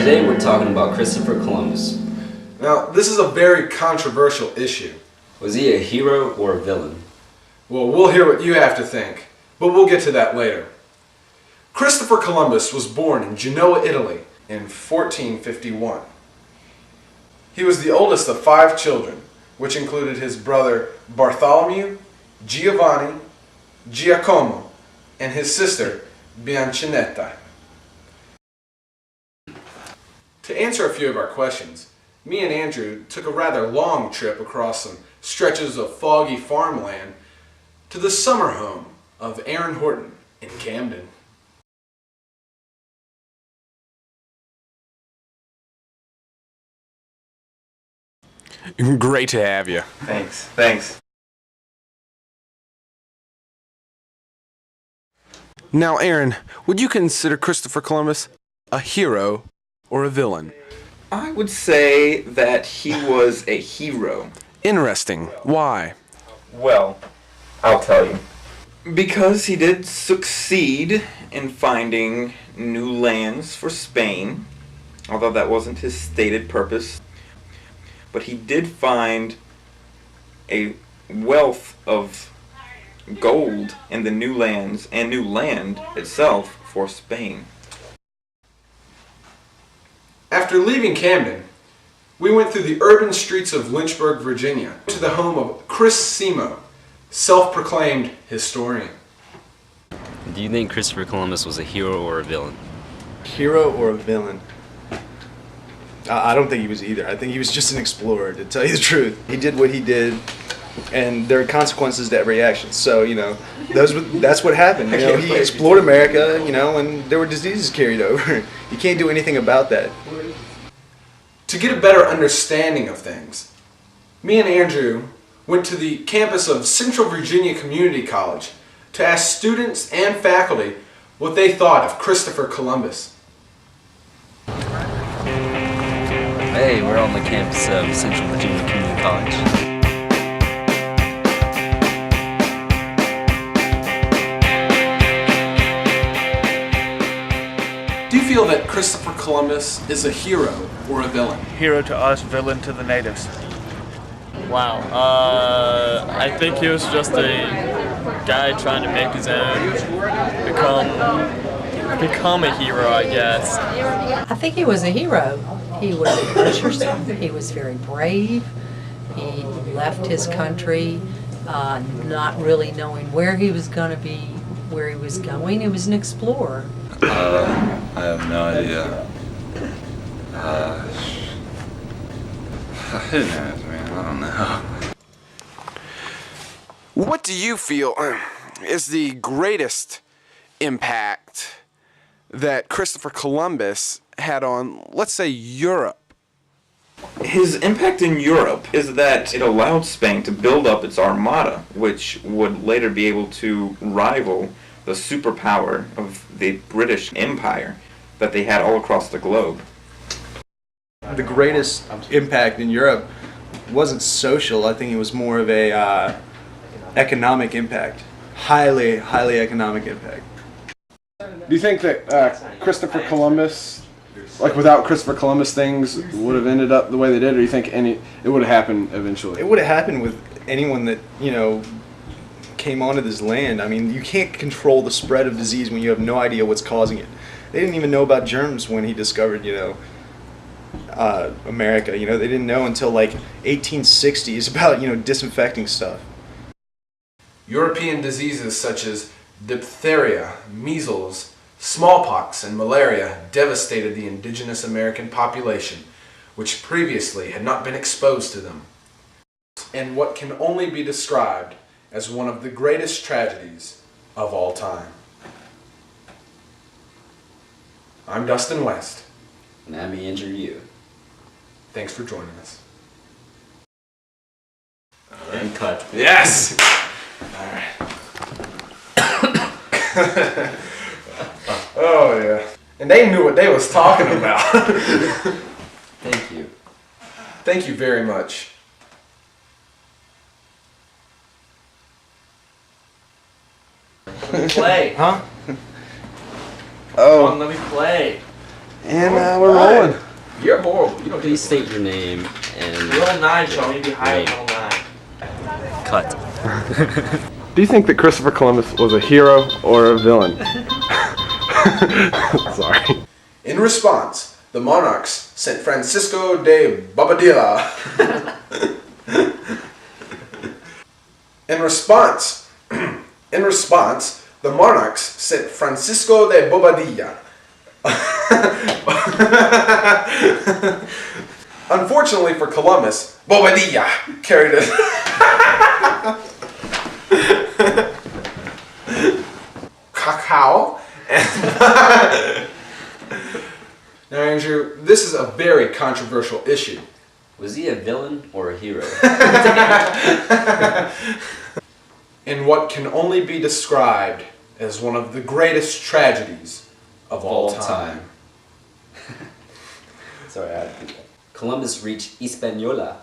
Today we're talking about Christopher Columbus. Now, this is a very controversial issue. Was he a hero or a villain? Well, we'll hear what you have to think, but we'll get to that later. Christopher Columbus was born in Genoa, Italy in 1451. He was the oldest of 5 children, which included his brother Bartholomew, Giovanni, Giacomo, and his sister Bianchinetta. To answer a few of our questions, me and Andrew took a rather long trip across some stretches of foggy farmland to the summer home of Aaron Horton in Camden. Great to have you. Thanks. Now, Aaron, would you consider Christopher Columbus a hero or a villain? I would say that he was a hero. Interesting. Why? Well, I'll tell you. Because he did succeed in finding new lands for Spain, although that wasn't his stated purpose. But he did find a wealth of gold in the new lands and new land itself for Spain. After leaving Camden, we went through the urban streets of Lynchburg, Virginia, to the home of Chris Simo, self-proclaimed historian. Do you think Christopher Columbus was a hero or a villain? Hero or a villain? I don't think he was either. I think he was just an explorer, to tell you the truth. He did what he did, and there are consequences to every action. So, that's what happened. He explored America, and there were diseases carried over. You can't do anything about that. To get a better understanding of things, me and Andrew went to the campus of Central Virginia Community College to ask students and faculty what they thought of Christopher Columbus. Hey, we're on the campus of Central Virginia Community College. Do you feel that Christopher Columbus is a hero or a villain? Hero to us, villain to the natives. Wow. I think he was just a guy trying to make his own, become a hero, I guess. I think he was a hero. He was adventurous. He was very brave. He left his country not really knowing where he was going to be, where he was going. He was an explorer. I have no idea. Who knows, man? I don't know. What do you feel is the greatest impact that Christopher Columbus had on, let's say, Europe? His impact in Europe is that it allowed Spain to build up its armada, which would later be able to rival the superpower of the British Empire that they had all across the globe. The greatest impact in Europe wasn't social. I think it was more of a economic impact. Highly economic impact. Do you think that Christopher Columbus, without Christopher Columbus, things would have ended up the way they did, or do you think it would have happened eventually? It would have happened with anyone that, came onto this land. I mean, you can't control the spread of disease when you have no idea what's causing it. They didn't even know about germs when he discovered, America. They didn't know until 1860s about, disinfecting stuff. European diseases such as diphtheria, measles, smallpox, and malaria devastated the indigenous American population, which previously had not been exposed to them, and what can only be described as one of the greatest tragedies of all time. I'm Dustin West. And I'm Andrew. Thanks for joining us. And cut. Yes! Alright. Oh yeah. And they knew what they was talking about. Thank you. Thank you very much. Let me play. Huh? Come on, let me play. And we're rolling. You're horrible. You don't Please state your name and Roll 9, so maybe higher Name. roll 9. cut. Do you think that Christopher Columbus was a hero or a villain? Sorry. In response, the monarchs sent Francisco de Bobadilla. In response, the monarchs sent Francisco de Bobadilla. Unfortunately for Columbus, Bobadilla carried it. Cacao. Now, Andrew, this is a very controversial issue. Was he a villain or a hero? In what can only be described as one of the greatest tragedies of all time. Sorry, I had to do that. Columbus reached Hispaniola